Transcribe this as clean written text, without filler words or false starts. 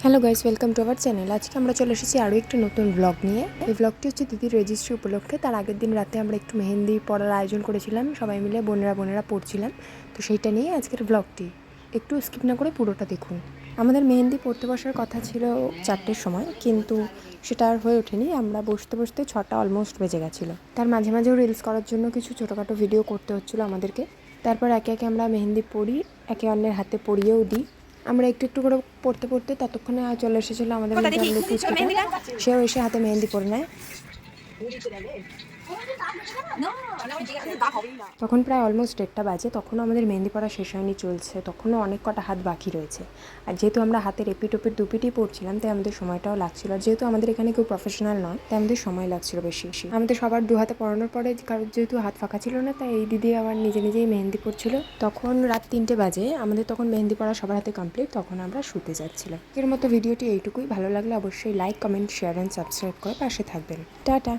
Hello guys, welcome to our channel. আজকে আমরা চলে এসেছি আরও একটি নতুন ব্লগ নিয়ে। এই ব্লগটি হচ্ছে দিদির রেজিস্ট্রি উপলক্ষে। তার আগের দিন রাতে আমরা একটু মেহেন্দি পড়ার আয়োজন করেছিলাম, সবাই মিলে বোনেরা পড়ছিলাম। তো সেইটা নিয়ে আজকের ব্লগটি, একটু স্কিপ না করে পুরোটা দেখুন। আমাদের মেহেন্দি পড়তে বসার কথা ছিল 4টের সময়, কিন্তু সেটা আর হয়ে ওঠেনি। আমরা বসতে বসতে 6টা অলমোস্ট বেজে গেছিলো। তার মাঝে মাঝেও রিলস করার জন্য কিছু ছোটোখাটো ভিডিও করতে হচ্ছিলো আমাদেরকে। তারপর একে একে আমরা মেহেন্দি পড়ি, একে অন্যের হাতে পরিয়েও দিই। আমরা একটু একটু করে পড়তে পড়তে ততক্ষণে চলে এসেছিলো আমাদের পুচকিটা। সেও এসে হাতে মেহেন্দি পরে নেয়। তখন প্রায় অলমোস্ট 1টা বাজে। তখনও আমাদের মেহেন্দি পড়া শেষ হয়নি, চলছে। তখনও অনেক কটা হাত বাকি রয়েছে। আর যেহেতু আমরা হাতের এপিটোপিট দুপিটি পড়ছিলাম, তাই আমাদের সময়টাও লাগছিল। আর যেহেতু আমাদের এখানে কেউ প্রফেশনাল নয়, তাই আমাদের সময় লাগছিল বেশি। আমাদের সবার 2 হাতে পড়ানোর পরে কারোর যেহেতু হাত ফাঁকা ছিল না, তাই এই দিদি আবার নিজেই মেহেন্দি পড়ছিল। তখন রাত 3টে বাজে। আমাদের তখন মেহেন্দি পড়া সবার হাতে কমপ্লিট। তখন আমরা শুতে যাচ্ছিলাম। এর মতো ভিডিওটি এইটুকুই। ভালো লাগলে অবশ্যই like, comment, share and subscribe করে পাশে থাকবেন। টাটা।